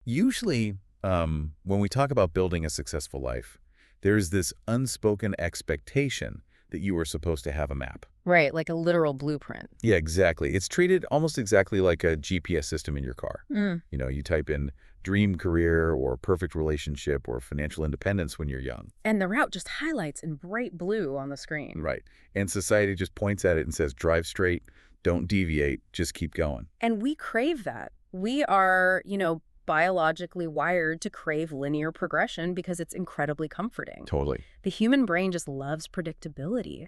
Usually, when we talk about building a successful life, there's this unspoken expectation that you are supposed to have a map. Right, like a literal blueprint. Yeah, exactly. It's treated almost exactly like a GPS system in your car. Mm. You type in dream career or perfect relationship or financial independence when you're young. And the route just highlights in bright blue on the screen. Right. And society just points at it and says, drive straight, don't deviate, just keep going. And we crave that. We are, biologically wired to crave linear progression because it's incredibly comforting. Totally. The human brain just loves predictability.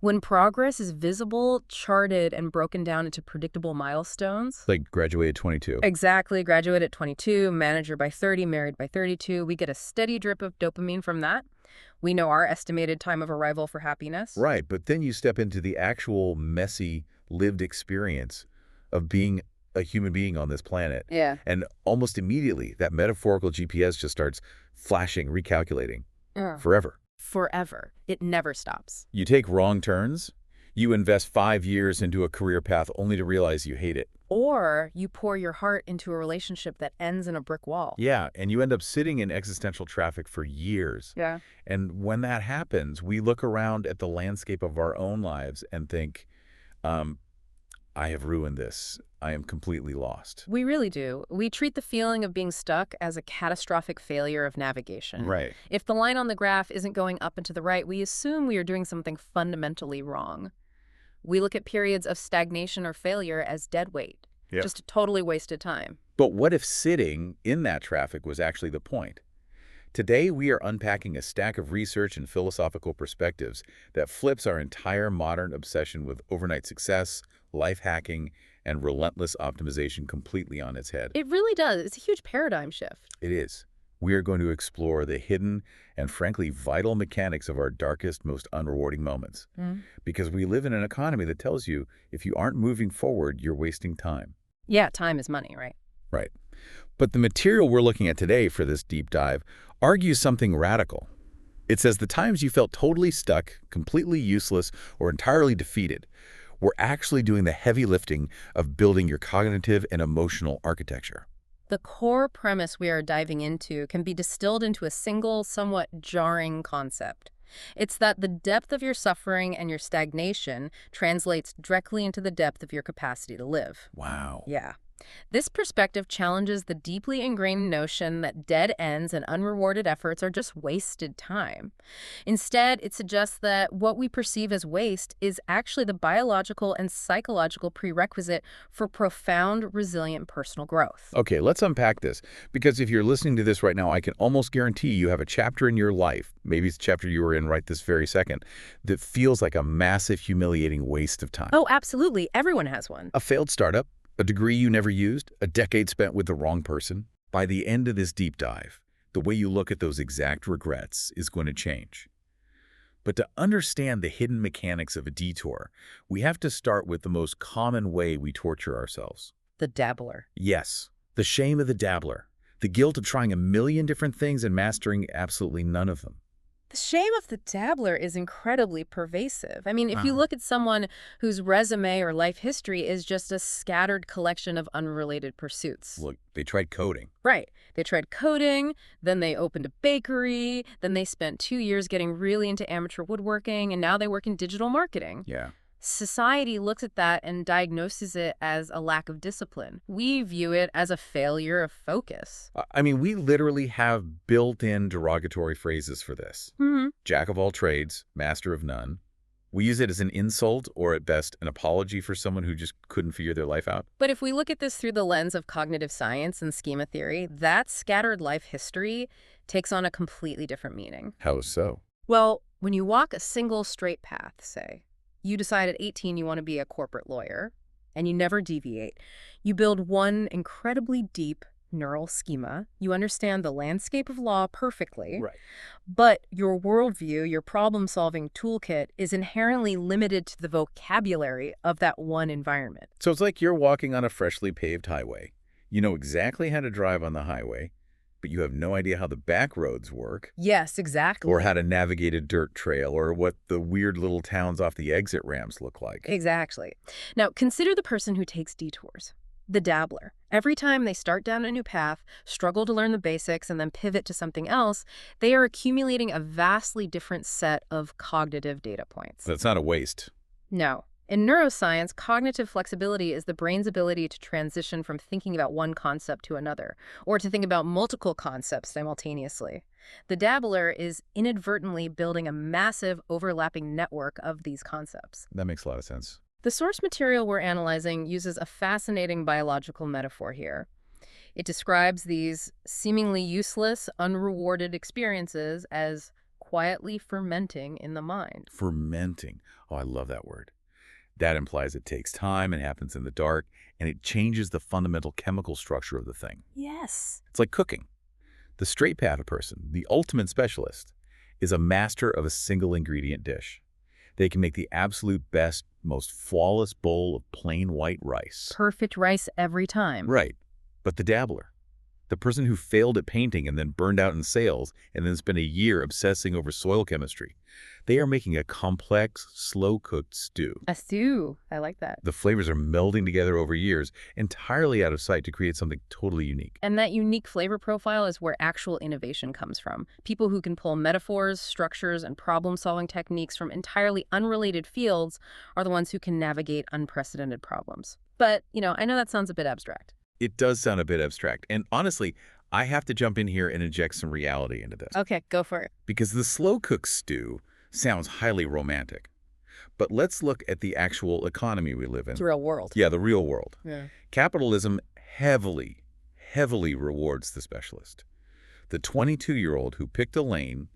When progress is visible, charted, and broken down into predictable milestones. Like graduate at 22. Exactly. Graduate at 22, manager by 30, married by 32. We get a steady drip of dopamine from that. We know our estimated time of arrival for happiness. Right. But then you step into the actual messy lived experience of being a human being on this planet. Yeah. And almost immediately, that metaphorical GPS just starts flashing, recalculating forever. Forever. It never stops. You take wrong turns, you invest 5 years into a career path only to realize you hate it. Or you pour your heart into a relationship that ends in a brick wall. Yeah, and you end up sitting in existential traffic for years. Yeah. And when that happens, we look around at the landscape of our own lives and think, I have ruined this. I am completely lost. We really do. We treat the feeling of being stuck as a catastrophic failure of navigation. Right. If the line on the graph isn't going up and to the right, we assume we are doing something fundamentally wrong. We look at periods of stagnation or failure as dead weight, just a totally wasted time. But what if sitting in that traffic was actually the point? Today, we are unpacking a stack of research and philosophical perspectives that flips our entire modern obsession with overnight success, life hacking, and relentless optimization completely on its head. It really does. It's a huge paradigm shift. It is. We are going to explore the hidden and frankly vital mechanics of our darkest, most unrewarding moments. Because we live in an economy that tells you if you aren't moving forward, you're wasting time. Yeah, time is money, right? Right. But the material we're looking at today for this deep dive argues something radical. It says the times you felt totally stuck, completely useless, or entirely defeated were actually doing the heavy lifting of building your cognitive and emotional architecture. The core premise we are diving into can be distilled into a single, somewhat jarring concept. It's that the depth of your suffering and your stagnation translates directly into the depth of your capacity to live. Wow. Yeah. This perspective challenges the deeply ingrained notion that dead ends and unrewarded efforts are just wasted time. Instead, it suggests that what we perceive as waste is actually the biological and psychological prerequisite for profound, resilient personal growth. Okay, let's unpack this. Because if you're listening to this right now, I can almost guarantee you have a chapter in your life, maybe it's a chapter you were in right this very second, that feels like a massive, humiliating waste of time. Oh, absolutely. Everyone has one. A failed startup, a degree you never used, a decade spent with the wrong person. By the end of this deep dive, the way you look at those exact regrets is going to change. But to understand the hidden mechanics of a detour, we have to start with the most common way we torture ourselves. The dabbler. Yes, the shame of the dabbler, the guilt of trying a million different things and mastering absolutely none of them. The shame of the dabbler is incredibly pervasive. I mean, if you look at someone whose resume or life history is just a scattered collection of unrelated pursuits. Look, they tried coding. Right. They tried coding, then they opened a bakery, then they spent 2 years getting really into amateur woodworking, and now they work in digital marketing. Yeah. Society looks at that and diagnoses it as a lack of discipline. We view it as a failure of focus. I mean, we literally have built-in derogatory phrases for this. Jack of all trades, master of none. We use it as an insult or at best an apology for someone who just couldn't figure their life out. But if we look at this through the lens of cognitive science and schema theory, that scattered life history takes on a completely different meaning. How so? Well, when you walk a single straight path, say, you decide at 18 you want to be a corporate lawyer, and you never deviate. You build one incredibly deep neural schema. You understand the landscape of law perfectly. Right. But your worldview, your problem-solving toolkit, is inherently limited to the vocabulary of that one environment. So it's like you're walking on a freshly paved highway. You know exactly how to drive on the highway, but you have no idea how the back roads work. Yes, exactly. Or how to navigate a dirt trail, or what the weird little towns off the exit ramps look like. Exactly. Now, consider the person who takes detours. The dabbler. Every time they start down a new path, struggle to learn the basics, and then pivot to something else, they are accumulating a vastly different set of cognitive data points. That's not a waste. No. In neuroscience, cognitive flexibility is the brain's ability to transition from thinking about one concept to another, or to think about multiple concepts simultaneously. The dabbler is inadvertently building a massive overlapping network of these concepts. That makes a lot of sense. The source material we're analyzing uses a fascinating biological metaphor here. It describes these seemingly useless, unrewarded experiences as quietly fermenting in the mind. Fermenting. Oh, I love that word. That implies it takes time and happens in the dark, and it changes the fundamental chemical structure of the thing. Yes. It's like cooking. The straight path person, the ultimate specialist, is a master of a single ingredient dish. They can make the absolute best, most flawless bowl of plain white rice. Perfect rice every time. Right. But the dabbler, the person who failed at painting and then burned out in sales and then spent a year obsessing over soil chemistry, they are making a complex, slow-cooked stew. A stew. I like that. The flavors are melding together over years, entirely out of sight to create something totally unique. And that unique flavor profile is where actual innovation comes from. People who can pull metaphors, structures, and problem-solving techniques from entirely unrelated fields are the ones who can navigate unprecedented problems. But, I know that sounds a bit abstract. It does sound a bit abstract. And honestly, I have to jump in here and inject some reality into this. Okay, go for it. Because the slow-cooked stew sounds highly romantic. But let's look at the actual economy we live in. It's the real world. Yeah, the real world. Yeah. Capitalism heavily rewards the specialist. The 22-year-old who picked a lane,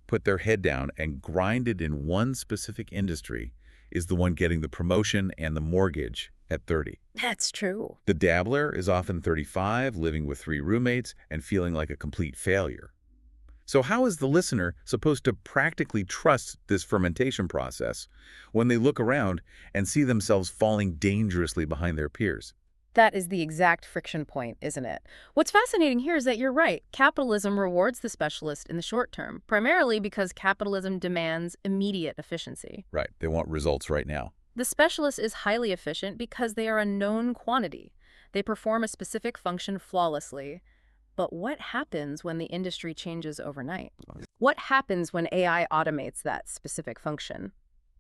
put their head down, and grinded in one specific industry is the one getting the promotion and the mortgage at 30. That's true. The dabbler is often 35, living with 3 roommates, and feeling like a complete failure. So how is the listener supposed to practically trust this fermentation process when they look around and see themselves falling dangerously behind their peers? That is the exact friction point, isn't it? What's fascinating here is that you're right. Capitalism rewards the specialist in the short term, primarily because capitalism demands immediate efficiency. Right. They want results right now. The specialist is highly efficient because they are a known quantity. They perform a specific function flawlessly. But what happens when the industry changes overnight? What happens when AI automates that specific function?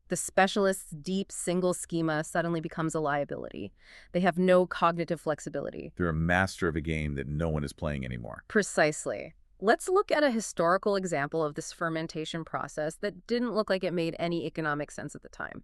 The specialist's deep single schema suddenly becomes a liability. They have no cognitive flexibility. They're a master of a game that no one is playing anymore. Precisely. Let's look at a historical example of this fermentation process that didn't look like it made any economic sense at the time.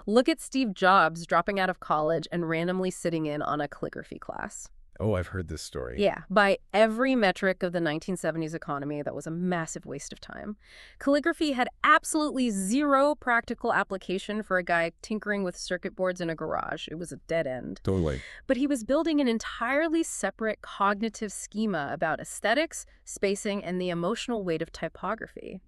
Look at Steve Jobs dropping out of college and randomly sitting in on a calligraphy class. Oh, I've heard this story. Yeah, by every metric of the 1970s economy, that was a massive waste of time. Calligraphy had absolutely zero practical application for a guy tinkering with circuit boards in a garage. It was a dead end. Totally. But he was building an entirely separate cognitive schema about aesthetics, spacing, and the emotional weight of typography.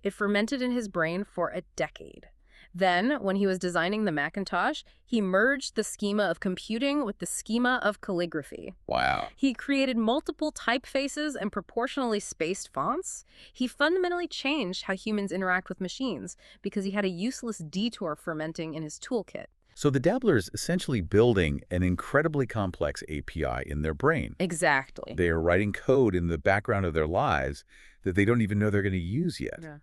It fermented in his brain for a decade. Then, when he was designing the Macintosh, he merged the schema of computing with the schema of calligraphy. Wow. He created multiple typefaces and proportionally spaced fonts. He fundamentally changed how humans interact with machines because he had a useless detour fermenting in his toolkit. So the dabbler is essentially building an incredibly complex API in their brain. Exactly. They are writing code in the background of their lives that they don't even know they're going to use yet. Yeah.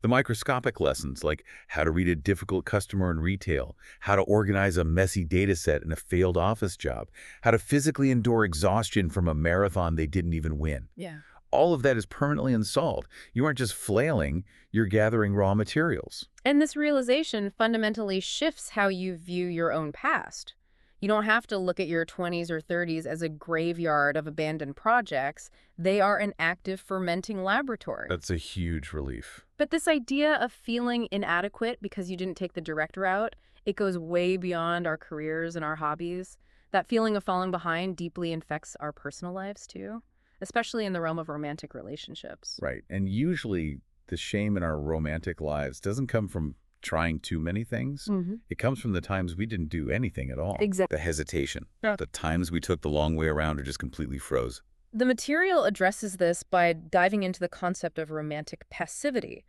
The microscopic lessons like how to read a difficult customer in retail, how to organize a messy data set in a failed office job, how to physically endure exhaustion from a marathon they didn't even win. Yeah. All of that is permanently installed. You aren't just flailing, you're gathering raw materials. And this realization fundamentally shifts how you view your own past. You don't have to look at your 20s or 30s as a graveyard of abandoned projects. They are an active fermenting laboratory. That's a huge relief. But this idea of feeling inadequate because you didn't take the direct route, it goes way beyond our careers and our hobbies. That feeling of falling behind deeply infects our personal lives too, especially in the realm of romantic relationships. Right. And usually the shame in our romantic lives doesn't come from trying too many things. It comes from the times we didn't do anything at all. Exactly. The hesitation. Yeah. The times we took the long way around or just completely froze. The material addresses this by diving into the concept of romantic passivity.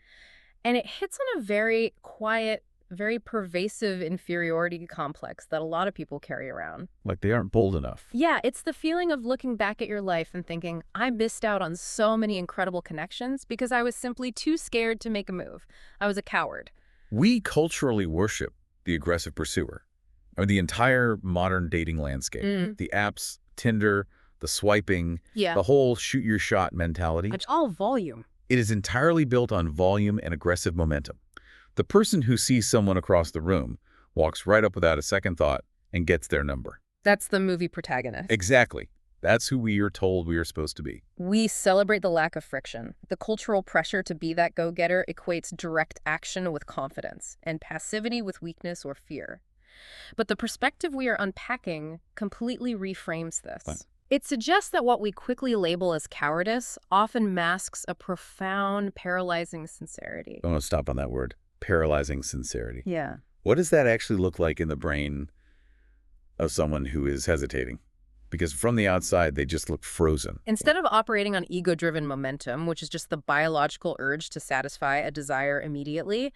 And it hits on a very quiet very pervasive inferiority complex that a lot of people carry around. Like they aren't bold enough. Yeah, it's the feeling of looking back at your life and thinking, I missed out on so many incredible connections because I was simply too scared to make a move. I was a coward. We culturally worship the aggressive pursuer. I mean, the entire modern dating landscape, the apps, Tinder, the swiping, Yeah. the whole shoot your shot mentality, It's all volume. it is entirely built on volume and aggressive momentum. The person who sees someone across the room walks right up without a second thought and gets their number. That's the movie protagonist. Exactly. That's who we are told we are supposed to be. We celebrate the lack of friction. The cultural pressure to be that go-getter equates direct action with confidence and passivity with weakness or fear. But the perspective we are unpacking completely reframes this. What? It suggests that what we quickly label as cowardice often masks a profound, paralyzing sincerity. I want to stop on that word, paralyzing sincerity. Yeah. What does that actually look like in the brain of someone who is hesitating? Because from the outside, they just look frozen. Instead of operating on ego-driven momentum, which is just the biological urge to satisfy a desire immediately,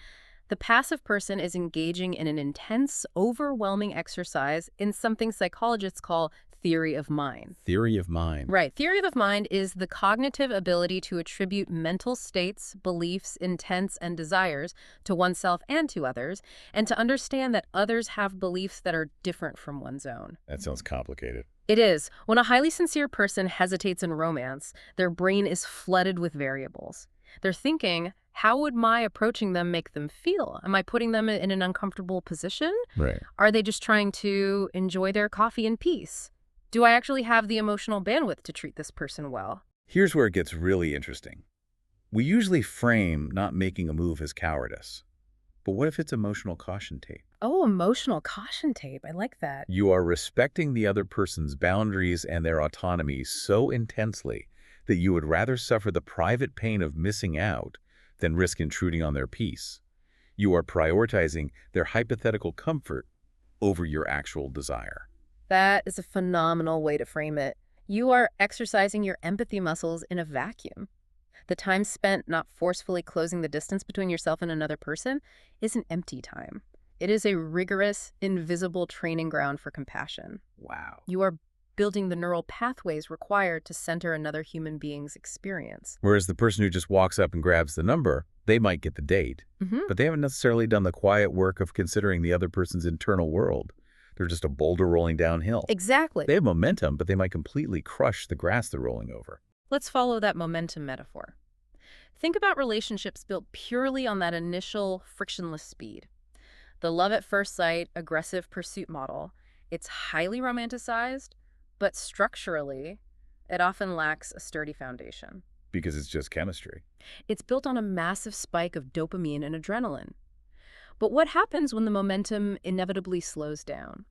the passive person is engaging in an intense, overwhelming exercise in something psychologists call theory of mind. Theory of mind. Right. Theory of mind is the cognitive ability to attribute mental states, beliefs, intents, and desires to oneself and to others, and to understand that others have beliefs that are different from one's own. That sounds complicated. It is. When a highly sincere person hesitates in romance, their brain is flooded with variables. They're thinking, how would my approaching them make them feel? Am I putting them in an uncomfortable position? Right. Are they just trying to enjoy their coffee in peace? Do I actually have the emotional bandwidth to treat this person well? Here's where it gets really interesting. We usually frame not making a move as cowardice. But what if it's emotional caution tape? Oh, emotional caution tape. I like that. You are respecting the other person's boundaries and their autonomy so intensely that you would rather suffer the private pain of missing out than risk intruding on their peace. You are prioritizing their hypothetical comfort over your actual desire. That is a phenomenal way to frame it. You are exercising your empathy muscles in a vacuum. The time spent not forcefully closing the distance between yourself and another person isn't empty time. It is a rigorous, invisible training ground for compassion. Wow. You are building the neural pathways required to center another human being's experience. Whereas the person who just walks up and grabs the number, they might get the date, but they haven't necessarily done the quiet work of considering the other person's internal world. They're just a boulder rolling downhill. Exactly. They have momentum, but they might completely crush the grass they're rolling over. Let's follow that momentum metaphor. Think about relationships built purely on that initial frictionless speed. The love at first sight, aggressive pursuit model. It's highly romanticized, but structurally, it often lacks a sturdy foundation. Because it's just chemistry. It's built on a massive spike of dopamine and adrenaline. But what happens when the momentum inevitably slows down?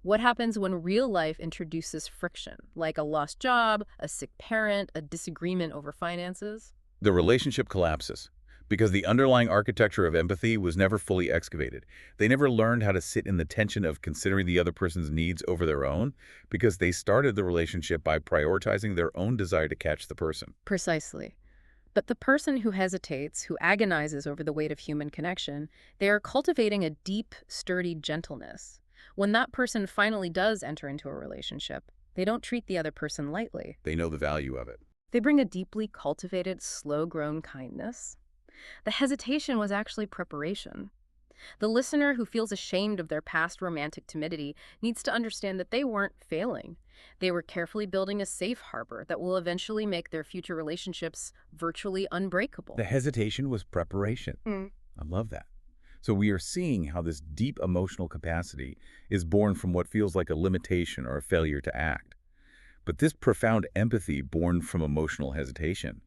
What happens when real life introduces friction, like a lost job, a sick parent, a disagreement over finances? The relationship collapses because the underlying architecture of empathy was never fully excavated. They never learned how to sit in the tension of considering the other person's needs over their own because they started the relationship by prioritizing their own desire to catch the person. Precisely. But the person who hesitates, who agonizes over the weight of human connection, they are cultivating a deep, sturdy gentleness. When that person finally does enter into a relationship, they don't treat the other person lightly. They know the value of it. They bring a deeply cultivated, slow-grown kindness. The hesitation was actually preparation. The listener who feels ashamed of their past romantic timidity needs to understand that they weren't failing. They were carefully building a safe harbor that will eventually make their future relationships virtually unbreakable. The hesitation was preparation. I love that. So we are seeing how this deep emotional capacity is born from what feels like a limitation or a failure to act. But this profound empathy born from emotional hesitation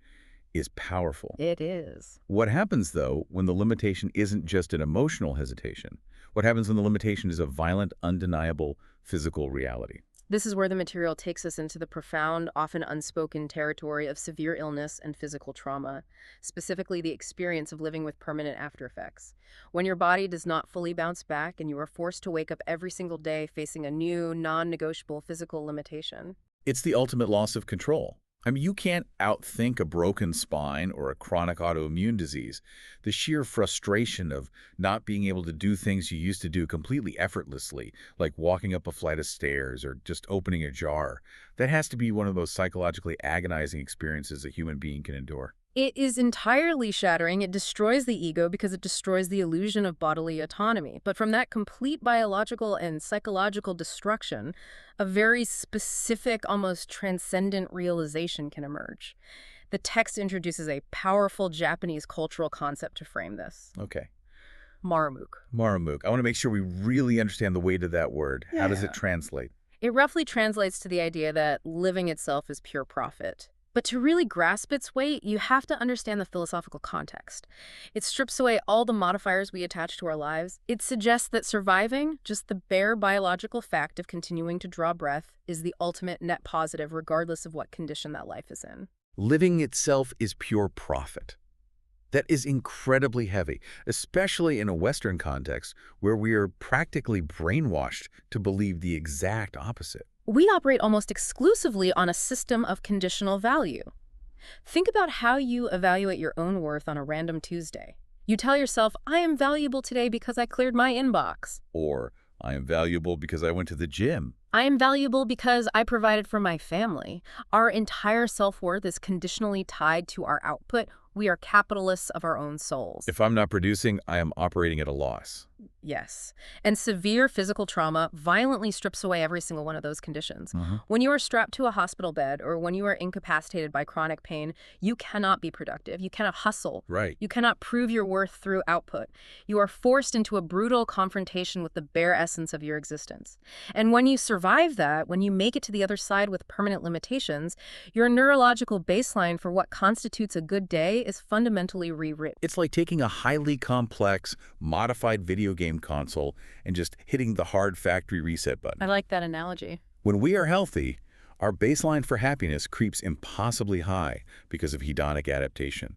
is powerful. It is. What happens, though, when the limitation isn't just an emotional hesitation? What happens when the limitation is a violent, undeniable physical reality? This is where the material takes us into the profound, often unspoken territory of severe illness and physical trauma, specifically the experience of living with permanent after effects. When your body does not fully bounce back and you are forced to wake up every single day facing a new, non-negotiable physical limitation. It's the ultimate loss of control. I mean, you can't outthink a broken spine or a chronic autoimmune disease. The sheer frustration of not being able to do things you used to do completely effortlessly, like walking up a flight of stairs or just opening a jar, that has to be one of the most psychologically agonizing experiences a human being can endure. It is entirely shattering. It destroys the ego because it destroys the illusion of bodily autonomy. But from that complete biological and psychological destruction, a very specific, almost transcendent realization can emerge. The text introduces a powerful Japanese cultural concept to frame this. Okay. Maramuk. Maramuk. I want to make sure we really understand the weight of that word. How does it translate? It roughly translates to the idea that living itself is pure profit. But to really grasp its weight, you have to understand the philosophical context. It strips away all the modifiers we attach to our lives. It suggests that surviving, just the bare biological fact of continuing to draw breath, is the ultimate net positive regardless of what condition that life is in. Living itself is pure profit. That is incredibly heavy, especially in a Western context where we are practically brainwashed to believe the exact opposite. We operate almost exclusively on a system of conditional value. Think about how you evaluate your own worth on a random Tuesday. You tell yourself, I am valuable today because I cleared my inbox. Or, I am valuable because I went to the gym. I am valuable because I provided for my family. Our entire self-worth is conditionally tied to our output. We are capitalists of our own souls. If I'm not producing, I am operating at a loss. Yes. And severe physical trauma violently strips away every single one of those conditions. When you are strapped to a hospital bed or when you are incapacitated by chronic pain, you cannot be productive. You cannot hustle. Right. You cannot prove your worth through output. You are forced into a brutal confrontation with the bare essence of your existence. And when you survive that, when you make it to the other side with permanent limitations, your neurological baseline for what constitutes a good day is fundamentally rewritten. It's like taking a highly complex, modified video game console and just hitting the hard factory reset button. I like that analogy. When we are healthy, our baseline for happiness creeps impossibly high because of hedonic adaptation.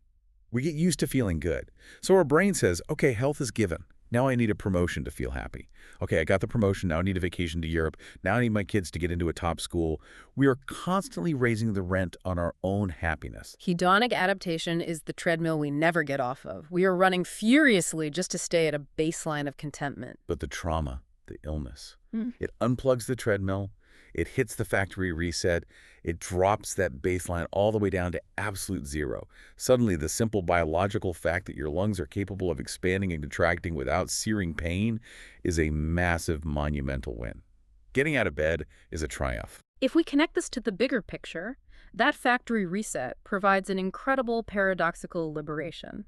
We get used to feeling good. So our brain says, okay, health is given. Now I need a promotion to feel happy. Okay, I got the promotion. Now I need a vacation to Europe. Now I need my kids to get into a top school. We are constantly raising the rent on our own happiness. Hedonic adaptation is the treadmill we never get off of. We are running furiously just to stay at a baseline of contentment. But the trauma, the illness, it unplugs the treadmill. It hits the factory reset. It drops that baseline all the way down to absolute zero. Suddenly, the simple biological fact that your lungs are capable of expanding and contracting without searing pain is a massive, monumental win. Getting out of bed is a triumph. If we connect this to the bigger picture, that factory reset provides an incredible paradoxical liberation.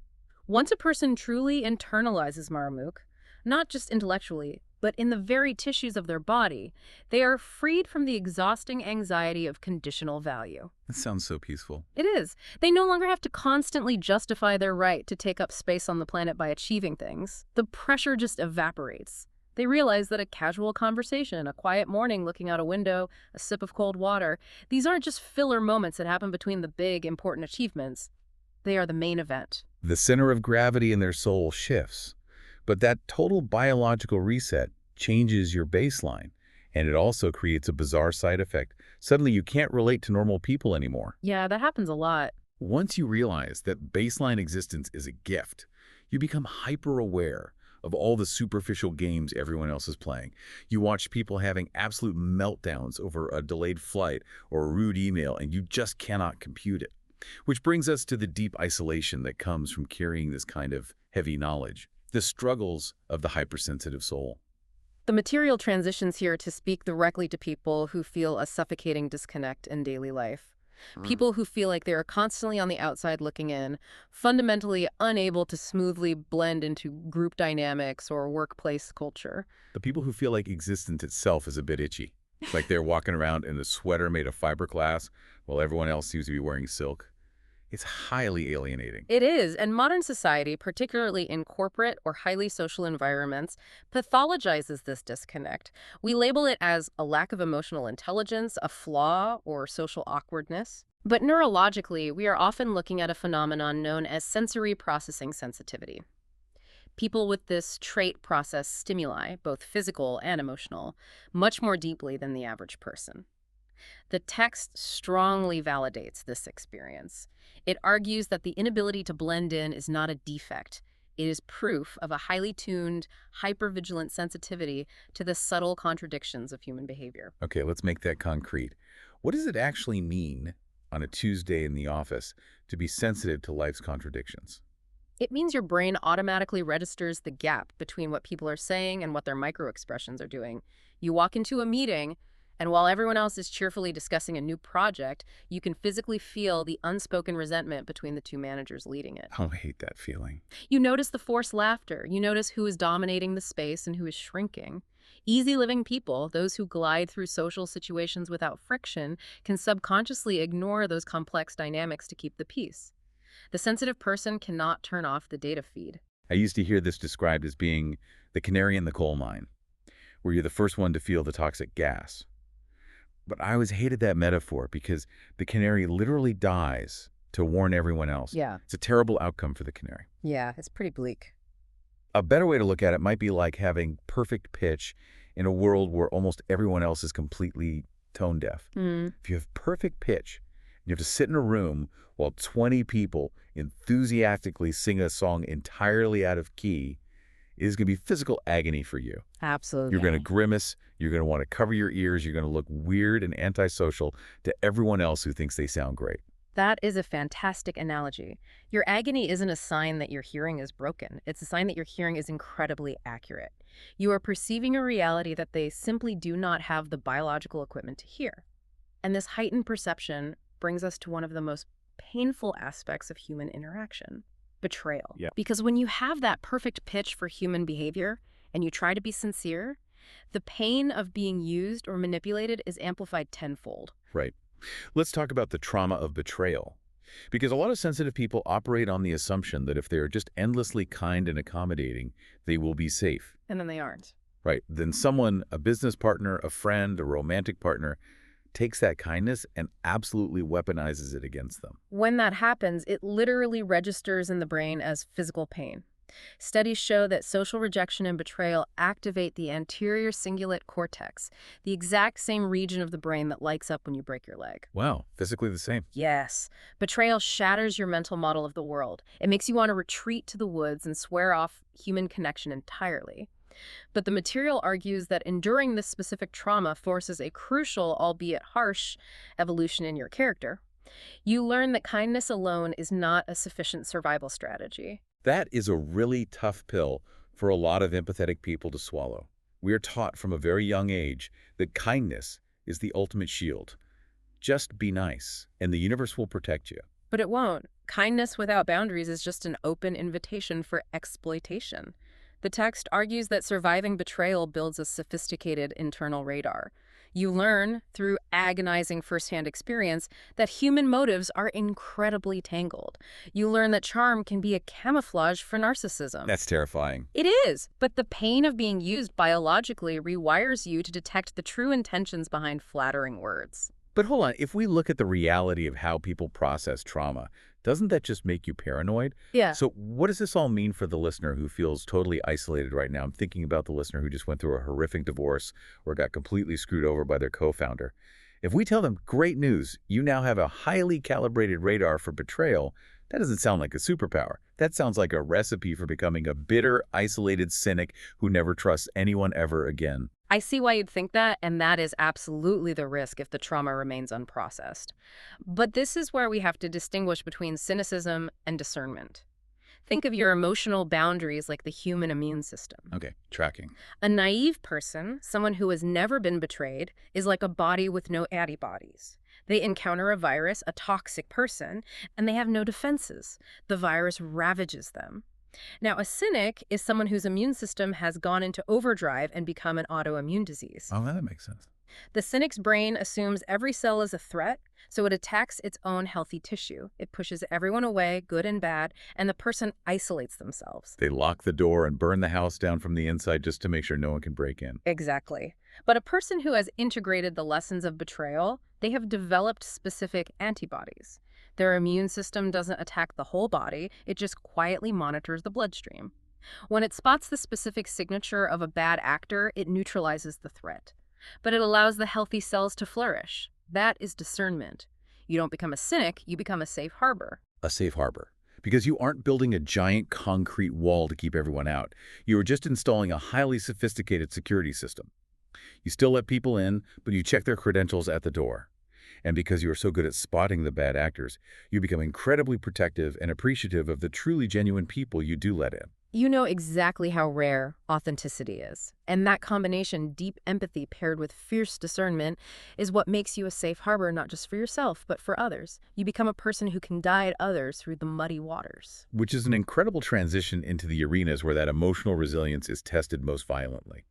Once a person truly internalizes Maramuk, not just intellectually, but in the very tissues of their body, they are freed from the exhausting anxiety of conditional value. That sounds so peaceful. It is. They no longer have to constantly justify their right to take up space on the planet by achieving things. The pressure just evaporates. They realize that a casual conversation, a quiet morning looking out a window, a sip of cold water, these aren't just filler moments that happen between the big, important achievements. They are the main event. The center of gravity in their soul shifts. But that total biological reset changes your baseline, and it also creates a bizarre side effect. Suddenly, you can't relate to normal people anymore. Yeah, that happens a lot. Once you realize that baseline existence is a gift, you become hyper-aware of all the superficial games everyone else is playing. You watch people having absolute meltdowns over a delayed flight or a rude email, and you just cannot compute it. Which brings us to the deep isolation that comes from carrying this kind of heavy knowledge. The struggles of the hypersensitive soul. The material transitions here to speak directly to people who feel a suffocating disconnect in daily life. People who feel like they are constantly on the outside looking in, fundamentally unable to smoothly blend into group dynamics or workplace culture. The people who feel like existence itself is a bit itchy. Like they're walking around in a sweater made of fiberglass while everyone else seems to be wearing silk. It's highly alienating. It is, and modern society, particularly in corporate or highly social environments, pathologizes this disconnect. We label it as a lack of emotional intelligence, a flaw, or social awkwardness. But neurologically, we are often looking at a phenomenon known as sensory processing sensitivity. People with this trait process stimuli, both physical and emotional, much more deeply than the average person. The text strongly validates this experience. It argues that the inability to blend in is not a defect. It is proof of a highly tuned, hypervigilant sensitivity to the subtle contradictions of human behavior. Okay, let's make that concrete. What does it actually mean on a Tuesday in the office to be sensitive to life's contradictions? It means your brain automatically registers the gap between what people are saying and what their microexpressions are doing. You walk into a meeting, and while everyone else is cheerfully discussing a new project, you can physically feel the unspoken resentment between the two managers leading it. Oh, I hate that feeling. You notice the forced laughter. You notice who is dominating the space and who is shrinking. Easy-living people, those who glide through social situations without friction, can subconsciously ignore those complex dynamics to keep the peace. The sensitive person cannot turn off the data feed. I used to hear this described as being the canary in the coal mine, where you're the first one to feel the toxic gas. But I always hated that metaphor because the canary literally dies to warn everyone else. Yeah. It's a terrible outcome for the canary. Yeah, it's pretty bleak. A better way to look at it might be like having perfect pitch in a world where almost everyone else is completely tone deaf. If you have perfect pitch, you have to sit in a room while 20 people enthusiastically sing a song entirely out of key, it is going to be physical agony for you. Absolutely. You're going to grimace, you're going to want to cover your ears, you're going to look weird and antisocial to everyone else who thinks they sound great. That is a fantastic analogy. Your agony isn't a sign that your hearing is broken. It's a sign that your hearing is incredibly accurate. You are perceiving a reality that they simply do not have the biological equipment to hear. And this heightened perception brings us to one of the most painful aspects of human interaction: betrayal. Yeah. Because when you have that perfect pitch for human behavior and you try to be sincere, the pain of being used or manipulated is amplified tenfold. Right. Let's talk about the trauma of betrayal. Because a lot of sensitive people operate on the assumption that if they are just endlessly kind and accommodating, they will be safe. And then they aren't. Right. Then someone, a business partner, a friend, a romantic partner, takes that kindness and absolutely weaponizes it against them. When that happens, it literally registers in the brain as physical pain. Studies show that social rejection and betrayal activate the anterior cingulate cortex, the exact same region of the brain that lights up when you break your leg. Wow, physically the same. Yes, betrayal shatters your mental model of the world. It makes you want to retreat to the woods and swear off human connection entirely. But the material argues that enduring this specific trauma forces a crucial, albeit harsh, evolution in your character. You learn that kindness alone is not a sufficient survival strategy. That is a really tough pill for a lot of empathetic people to swallow. We are taught from a very young age that kindness is the ultimate shield. Just be nice, and the universe will protect you. But it won't. Kindness without boundaries is just an open invitation for exploitation. The text argues that surviving betrayal builds a sophisticated internal radar. You learn, through agonizing firsthand experience, that human motives are incredibly tangled. You learn that charm can be a camouflage for narcissism. That's terrifying. It is, but the pain of being used biologically rewires you to detect the true intentions behind flattering words. But hold on, if we look at the reality of how people process trauma, doesn't that just make you paranoid? Yeah. So what does this all mean for the listener who feels totally isolated right now? I'm thinking about the listener who just went through a horrific divorce or got completely screwed over by their co-founder. If we tell them, great news, you now have a highly calibrated radar for betrayal, that doesn't sound like a superpower. That sounds like a recipe for becoming a bitter, isolated cynic who never trusts anyone ever again. I see why you'd think that, and that is absolutely the risk if the trauma remains unprocessed. But this is where we have to distinguish between cynicism and discernment. Think of your emotional boundaries like the human immune system. Okay, tracking. A naive person, someone who has never been betrayed, is like a body with no antibodies. They encounter a virus, a toxic person, and they have no defenses. The virus ravages them. Now, a cynic is someone whose immune system has gone into overdrive and become an autoimmune disease. Oh, that makes sense. The cynic's brain assumes every cell is a threat, so it attacks its own healthy tissue. It pushes everyone away, good and bad, and the person isolates themselves. They lock the door and burn the house down from the inside just to make sure no one can break in. Exactly. But a person who has integrated the lessons of betrayal, they have developed specific antibodies. Their immune system doesn't attack the whole body, it just quietly monitors the bloodstream. When it spots the specific signature of a bad actor, it neutralizes the threat. But it allows the healthy cells to flourish. That is discernment. You don't become a cynic, you become a safe harbor. A safe harbor. Because you aren't building a giant concrete wall to keep everyone out. You are just installing a highly sophisticated security system. You still let people in, but you check their credentials at the door. And because you are so good at spotting the bad actors, you become incredibly protective and appreciative of the truly genuine people you do let in. You know exactly how rare authenticity is. And that combination, deep empathy paired with fierce discernment, is what makes you a safe harbor not just for yourself, but for others. You become a person who can guide others through the muddy waters. Which is an incredible transition into the arenas where that emotional resilience is tested most violently.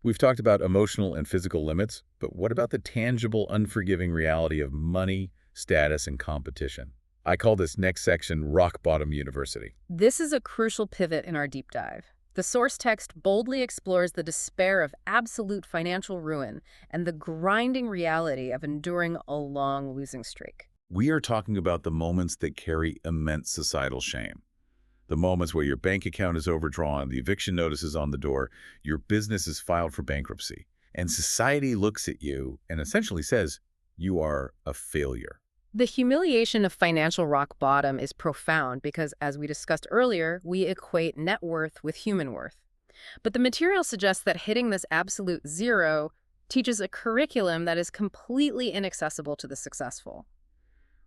We've talked about emotional and physical limits, but what about the tangible, unforgiving reality of money, status, and competition? I call this next section Rock Bottom University. This is a crucial pivot in our deep dive. The source text boldly explores the despair of absolute financial ruin and the grinding reality of enduring a long losing streak. We are talking about the moments that carry immense societal shame. The moments where your bank account is overdrawn, the eviction notice is on the door, your business is filed for bankruptcy, and society looks at you and essentially says, you are a failure. The humiliation of financial rock bottom is profound because, as we discussed earlier, we equate net worth with human worth. But the material suggests that hitting this absolute zero teaches a curriculum that is completely inaccessible to the successful.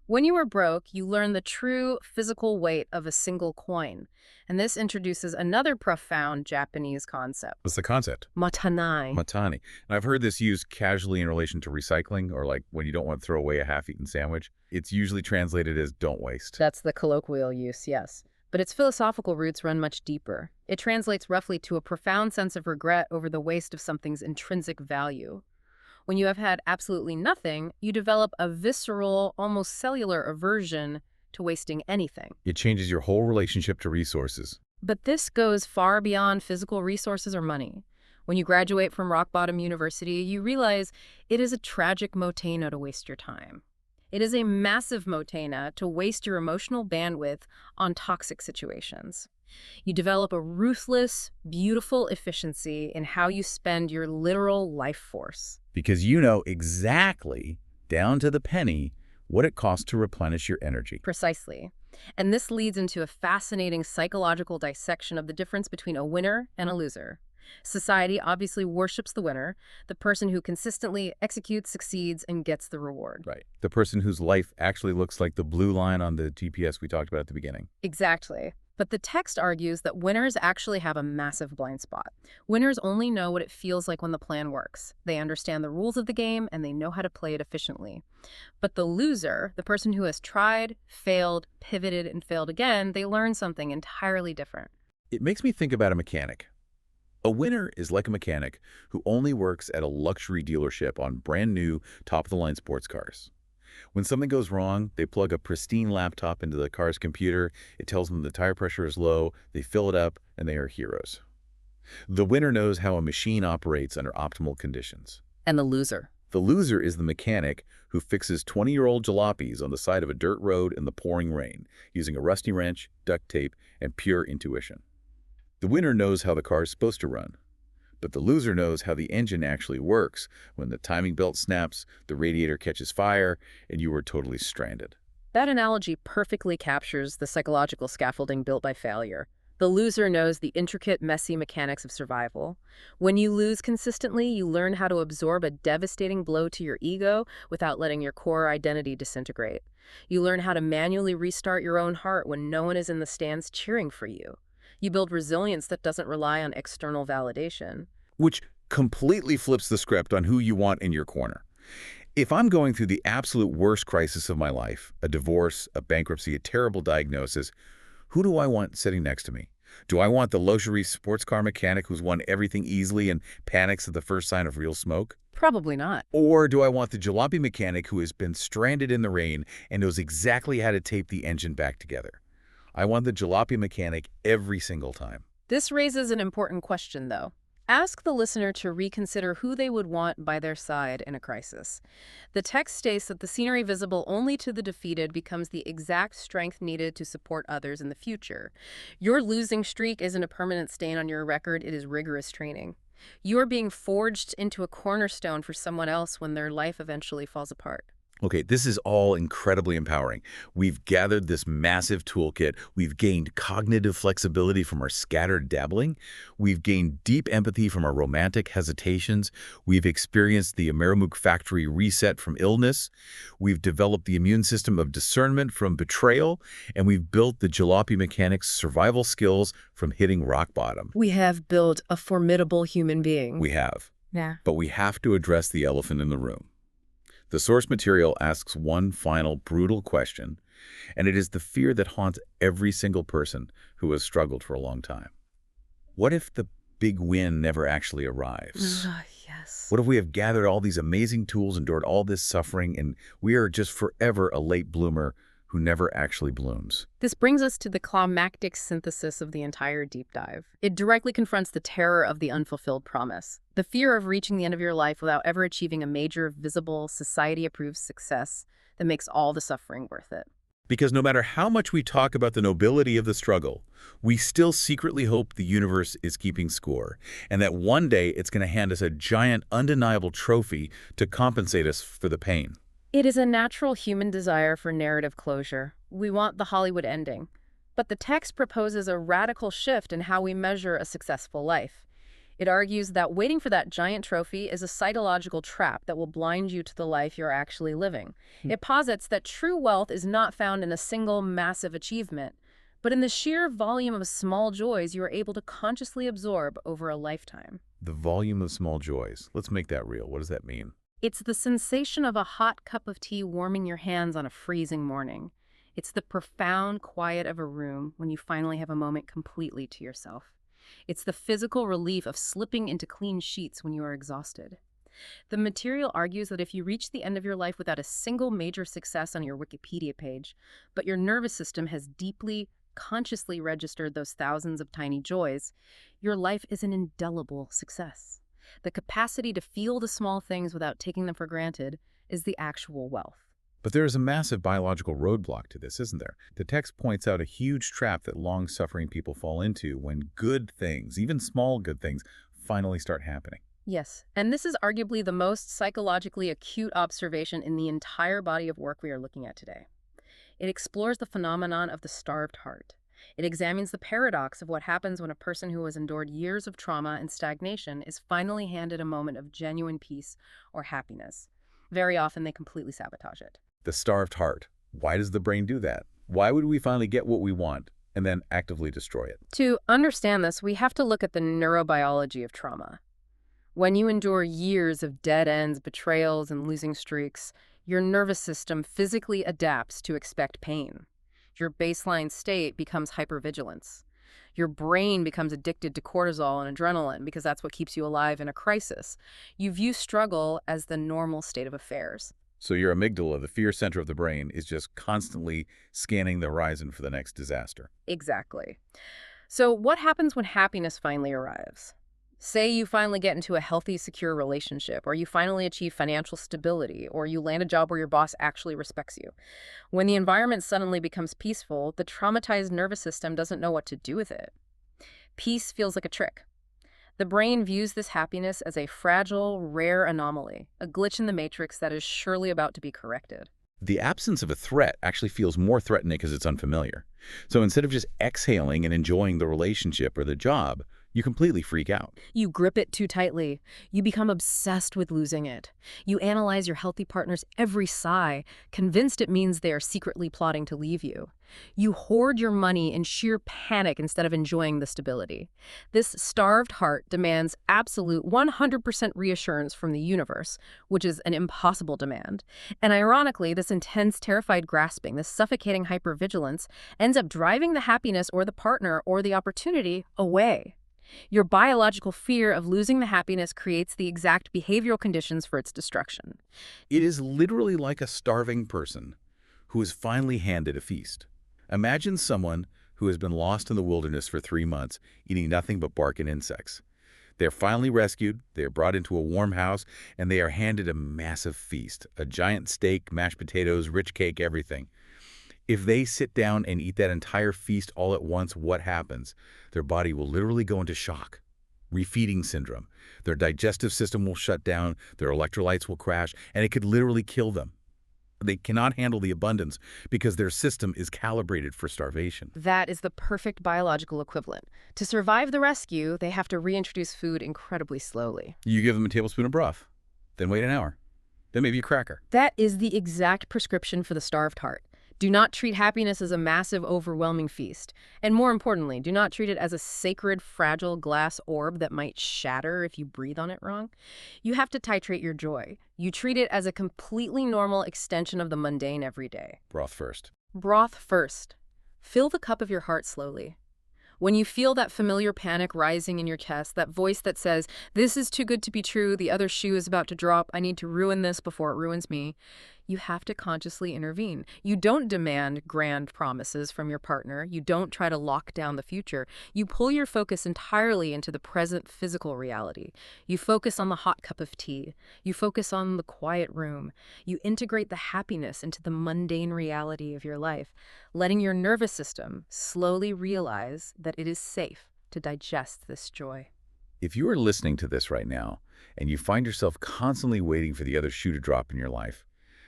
When you are broke, you learn the true physical weight of a single coin. And this introduces another profound Japanese concept. What's the concept? Matanai. Matani. And I've heard this used casually in relation to recycling, or like when you don't want to throw away a half-eaten sandwich. It's usually translated as don't waste. That's the colloquial use, yes. But its philosophical roots run much deeper. It translates roughly to a profound sense of regret over the waste of something's intrinsic value. When you have had absolutely nothing, you develop a visceral, almost cellular aversion to wasting anything. It changes your whole relationship to resources. But this goes far beyond physical resources or money. When you graduate from rock bottom university, you realize it is a tragic motena to waste your time. It is a massive motena to waste your emotional bandwidth on toxic situations. You develop a ruthless, beautiful efficiency in how you spend your literal life force. Because you know exactly, down to the penny, what it costs to replenish your energy. Precisely. And this leads into a fascinating psychological dissection of the difference between a winner and a loser. Society obviously worships the winner, the person who consistently executes, succeeds, and gets the reward. Right. The person whose life actually looks like the blue line on the GPS we talked about at the beginning. Exactly. But the text argues that winners actually have a massive blind spot. Winners only know what it feels like when the plan works. They understand the rules of the game, and they know how to play it efficiently. But the loser, the person who has tried, failed, pivoted, and failed again, they learn something entirely different. It makes me think about a mechanic. A winner is like a mechanic who only works at a luxury dealership on brand new, top-of-the-line sports cars. When something goes wrong, they plug a pristine laptop into the car's computer, it tells them the tire pressure is low, they fill it up, and they are heroes. The winner knows how a machine operates under optimal conditions. And the loser? The loser is the mechanic who fixes 20-year-old jalopies on the side of a dirt road in the pouring rain, using a rusty wrench, duct tape, and pure intuition. The winner knows how the car is supposed to run. But the loser knows how the engine actually works when the timing belt snaps, the radiator catches fire, and you are totally stranded. That analogy perfectly captures the psychological scaffolding built by failure. The loser knows the intricate, messy mechanics of survival. When you lose consistently, you learn how to absorb a devastating blow to your ego without letting your core identity disintegrate. You learn how to manually restart your own heart when no one is in the stands cheering for you. You build resilience that doesn't rely on external validation. Which completely flips the script on who you want in your corner. If I'm going through the absolute worst crisis of my life, a divorce, a bankruptcy, a terrible diagnosis, who do I want sitting next to me? Do I want the luxury sports car mechanic who's won everything easily and panics at the first sign of real smoke? Probably not. Or do I want the jalopy mechanic who has been stranded in the rain and knows exactly how to tape the engine back together? I want the jalopy mechanic every single time. This raises an important question, though. Ask the listener to reconsider who they would want by their side in a crisis. The text states that the scenery visible only to the defeated becomes the exact strength needed to support others in the future. Your losing streak isn't a permanent stain on your record, it is rigorous training. You are being forged into a cornerstone for someone else when their life eventually falls apart. Okay, this is all incredibly empowering. We've gathered this massive toolkit. We've gained cognitive flexibility from our scattered dabbling. We've gained deep empathy from our romantic hesitations. We've experienced the Amerimuk factory reset from illness. We've developed the immune system of discernment from betrayal. And we've built the jalopy mechanics survival skills from hitting rock bottom. We have built a formidable human being. We have. Yeah. But we have to address the elephant in the room. The source material asks one final brutal question, and it is the fear that haunts every single person who has struggled for a long time. What if the big win never actually arrives? Yes. What if we have gathered all these amazing tools, endured all this suffering, and we are just forever a late bloomer who never actually blooms? This brings us to the climactic synthesis of the entire deep dive. It directly confronts the terror of the unfulfilled promise, the fear of reaching the end of your life without ever achieving a major, visible, society-approved success that makes all the suffering worth it. Because no matter how much we talk about the nobility of the struggle, we still secretly hope the universe is keeping score, and that one day it's going to hand us a giant, undeniable trophy to compensate us for the pain. It is a natural human desire for narrative closure. We want the Hollywood ending. But the text proposes a radical shift in how we measure a successful life. It argues that waiting for that giant trophy is a psychological trap that will blind you to the life you're actually living. It posits that true wealth is not found in a single massive achievement, but in the sheer volume of small joys you are able to consciously absorb over a lifetime. The volume of small joys. Let's make that real. What does that mean? It's the sensation of a hot cup of tea warming your hands on a freezing morning. It's the profound quiet of a room when you finally have a moment completely to yourself. It's the physical relief of slipping into clean sheets when you are exhausted. The material argues that if you reach the end of your life without a single major success on your Wikipedia page, but your nervous system has deeply, consciously registered those thousands of tiny joys, your life is an indelible success. The capacity to feel the small things without taking them for granted is the actual wealth. But there is a massive biological roadblock to this, isn't there? The text points out a huge trap that long-suffering people fall into when good things, even small good things, finally start happening. Yes, and this is arguably the most psychologically acute observation in the entire body of work we are looking at today. It explores the phenomenon of the starved heart. It examines the paradox of what happens when a person who has endured years of trauma and stagnation is finally handed a moment of genuine peace or happiness. Very often, they completely sabotage it. The starved heart. Why does the brain do that? Why would we finally get what we want and then actively destroy it? To understand this, we have to look at the neurobiology of trauma. When you endure years of dead ends, betrayals, and losing streaks, your nervous system physically adapts to expect pain. Your baseline state becomes hypervigilance. Your brain becomes addicted to cortisol and adrenaline because that's what keeps you alive in a crisis. You view struggle as the normal state of affairs. So your amygdala, the fear center of the brain, is just constantly scanning the horizon for the next disaster. Exactly. So what happens when happiness finally arrives? Say you finally get into a healthy, secure relationship, or you finally achieve financial stability, or you land a job where your boss actually respects you. When the environment suddenly becomes peaceful, the traumatized nervous system doesn't know what to do with it. Peace feels like a trick. The brain views this happiness as a fragile, rare anomaly, a glitch in the matrix that is surely about to be corrected. The absence of a threat actually feels more threatening because it's unfamiliar. So instead of just exhaling and enjoying the relationship or the job, you completely freak out. You grip it too tightly. You become obsessed with losing it. You analyze your healthy partner's every sigh, convinced it means they are secretly plotting to leave you. You hoard your money in sheer panic instead of enjoying the stability. This starved heart demands absolute 100% reassurance from the universe, which is an impossible demand. And ironically, this intense, terrified grasping, this suffocating hypervigilance, ends up driving the happiness or the partner or the opportunity away. Your biological fear of losing the happiness creates the exact behavioral conditions for its destruction. It is literally like a starving person who is finally handed a feast. Imagine someone who has been lost in the wilderness for 3 months, eating nothing but bark and insects. They're finally rescued, they are brought into a warm house, and they are handed a massive feast, a giant steak, mashed potatoes, rich cake, everything. If they sit down and eat that entire feast all at once, what happens? Their body will literally go into shock. refeeding syndrome. Their digestive system will shut down, their electrolytes will crash, and it could literally kill them. They cannot handle the abundance because their system is calibrated for starvation. That is the perfect biological equivalent. To survive the rescue, they have to reintroduce food incredibly slowly. You give them a tablespoon of broth, then wait an hour, then maybe a cracker. That is the exact prescription for the starved heart. Do not treat happiness as a massive, overwhelming feast. And more importantly, do not treat it as a sacred, fragile glass orb that might shatter if you breathe on it wrong. You have to titrate your joy. You treat it as a completely normal extension of the mundane every day. Broth first. Broth first. Fill the cup of your heart slowly. When you feel that familiar panic rising in your chest, that voice that says, "This is too good to be true, the other shoe is about to drop, I need to ruin this before it ruins me," you have to consciously intervene. You don't demand grand promises from your partner. You don't try to lock down the future. You pull your focus entirely into the present physical reality. You focus on the hot cup of tea. You focus on the quiet room. You integrate the happiness into the mundane reality of your life, letting your nervous system slowly realize that it is safe to digest this joy. If you are listening to this right now and you find yourself constantly waiting for the other shoe to drop in your life,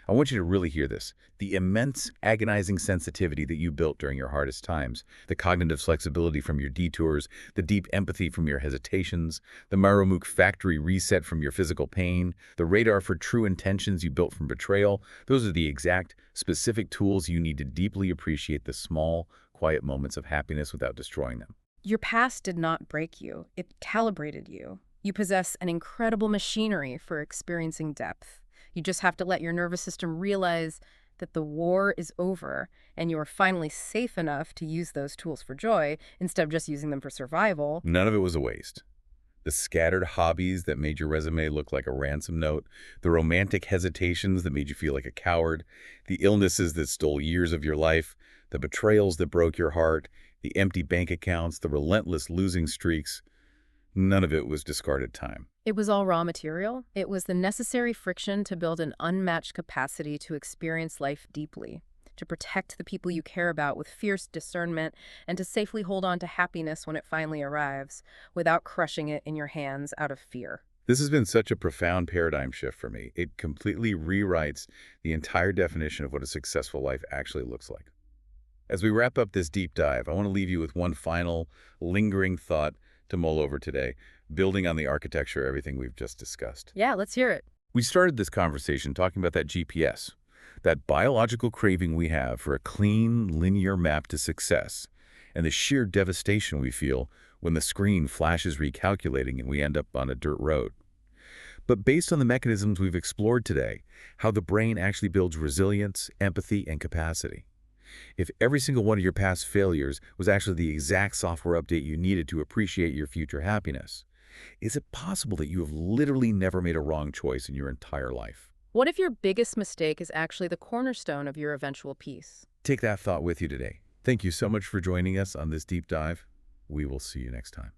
I want you to really hear this. The immense, agonizing sensitivity that you built during your hardest times, the cognitive flexibility from your detours, the deep empathy from your hesitations, the Maromuk factory reset from your physical pain, the radar for true intentions you built from betrayal, those are the exact, specific tools you need to deeply appreciate the small, quiet moments of happiness without destroying them. Your past did not break you. It calibrated you. You possess an incredible machinery for experiencing depth. You just have to let your nervous system realize that the war is over and you are finally safe enough to use those tools for joy instead of just using them for survival. None of it was a waste. The scattered hobbies that made your resume look like a ransom note, the romantic hesitations that made you feel like a coward, the illnesses that stole years of your life, the betrayals that broke your heart, the empty bank accounts, the relentless losing streaks, none of it was discarded time. It was all raw material. It was the necessary friction to build an unmatched capacity to experience life deeply, to protect the people you care about with fierce discernment, and to safely hold on to happiness when it finally arrives, without crushing it in your hands out of fear. This has been such a profound paradigm shift for me. It completely rewrites the entire definition of what a successful life actually looks like. As we wrap up this deep dive, I want to leave you with one final, lingering thought to mull over today, building on the architecture of everything we've just discussed. Yeah, let's hear it. We started this conversation talking about that GPS, that biological craving we have for a clean, linear map to success, and the sheer devastation we feel when the screen flashes recalculating and we end up on a dirt road. But based on the mechanisms we've explored today, how the brain actually builds resilience, empathy, and capacity. If every single one of your past failures was actually the exact software update you needed to appreciate your future happiness, is it possible that you have literally never made a wrong choice in your entire life? What if your biggest mistake is actually the cornerstone of your eventual peace? Take that thought with you today. Thank you so much for joining us on this deep dive. We will see you next time.